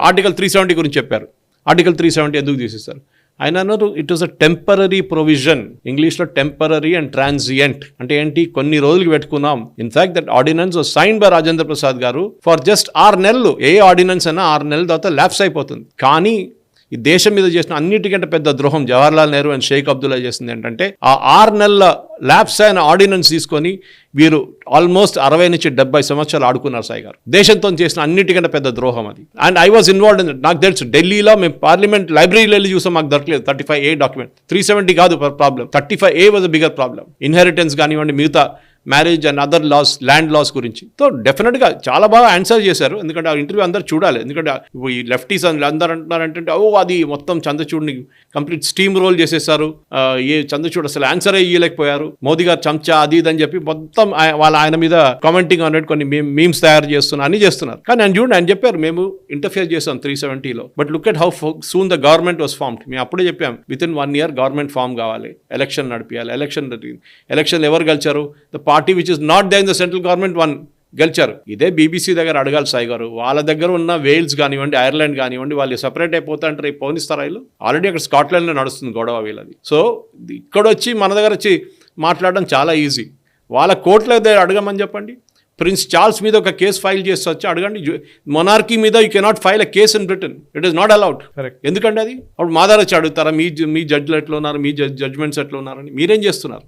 Article 370 గురించి చెప్పారు. Article 370 ఎందుకు తీసేస్తారు? ఆయన అన్నారు it was a temporary provision. ఇంగ్లీష్లో టెంపరరీ అండ్ ట్రాన్సియంట్ అంటే ఏంటి, కొన్ని రోజులకి పెట్టుకున్నాం. In fact that ordinance was signed by Rajendra Prasad గారు ఫర్ జస్ట్ 6 నెలలు. ఏ ఆర్డినెన్స్ అయినా 6 నెలల తర్వాత ల్యాప్స్ అయిపోతుంది. కానీ ఈ దేశం మీద చేసిన అన్నిటికంటే పెద్ద ద్రోహం జవహర్లాల్ నెహ్రూ అండ్ షేక్ అబ్దుల్లా చేసింది ఏంటంటే ఆ 6 నెలల ల్యాప్స్ అయిన ఆర్డినెన్స్ తీసుకొని వీరు ఆల్మోస్ట్ 60 నుంచి 70 సంవత్సరాలు ఆడుకున్నారు సాయి గారు. దేశంతో చేసిన అన్నిటికంటే పెద్ద ద్రోహం అది. And I was involved in it. నాకు తెలుసు, ఢిల్లీలో మేము పార్లమెంట్ లైబ్రరీలో వెళ్ళి చూసాం, మాకు దొరకలేదు 35A డాక్యుమెంట్. 370 కాదు problem, 35A was a bigger problem. Inheritance కానివ్వండి, మిగతా marriage and other laws, land laws గురించి. సో డెఫినెట్గా చాలా బాగా ఆన్సర్ చేశారు. ఎందుకంటే ఆ ఇంటర్వ్యూ అందరూ చూడాలి. ఎందుకంటే ఈ లెఫ్టీస్ అందరూ అంటున్నారంటే అది మొత్తం చంద్రచూడ్ని కంప్లీట్ స్టీమ్ రోల్ చేసేసారు, ఏ చంద్రచూడ్ అసలు ఆన్సరే ఇవ్వలేకపోయారు, మోదీ గారు చంచా అది ఇది అని చెప్పి మొత్తం ఆయన మీద కామెంటింగ్ అన్నట్టు కొన్ని మీమ్స్ తయారు చేస్తున్నారు, అన్ని చేస్తున్నారు. కానీ ఆయన చెప్పారు మేము ఇంటర్ఫియర్ చేసాం 370లో, but look at how soon the government was formed. మేము అప్పుడే చెప్పాం within 1 year government form కావాలి, ఎలక్షన్ నడిపించాలి. ఎలక్షన్ ఎవరు గెలిచారు? The party which is not they in the central government one గెలిచారు. ఇదే బీబీసీ దగ్గర అడగాలి సాయి గారు. వాళ్ళ దగ్గర ఉన్న వేల్స్ కానివ్వండి, ఐర్లాండ్ కానివ్వండి, వాళ్ళు సెపరేట్ అయిపోతా అంటే పోనిస్తారా? వీళ్ళు ఆల్రెడీ అక్కడ స్కాట్లాండ్లో నడుస్తుంది గొడవ వీళ్ళది. సో ఇక్కడ వచ్చి మన దగ్గర వచ్చి మాట్లాడడం చాలా ఈజీ. వాళ్ళ కోర్టులో అడగమని చెప్పండి. ప్రిన్స్ చార్ల్స్ మీద ఒక కేసు ఫైల్ చేసి వచ్చి అడగండి. మొనార్కీ మీద you cannot file a case in Britain, it is not allowed. ఎందుకంటే అది అప్పుడు మా దగ్గర వచ్చి అడుగుతారా మీ జడ్జిలు ఎట్లా ఉన్నారు, మీ జడ్జ్మెంట్స్ ఎట్లా ఉన్నారని? మీరేం చేస్తున్నారు?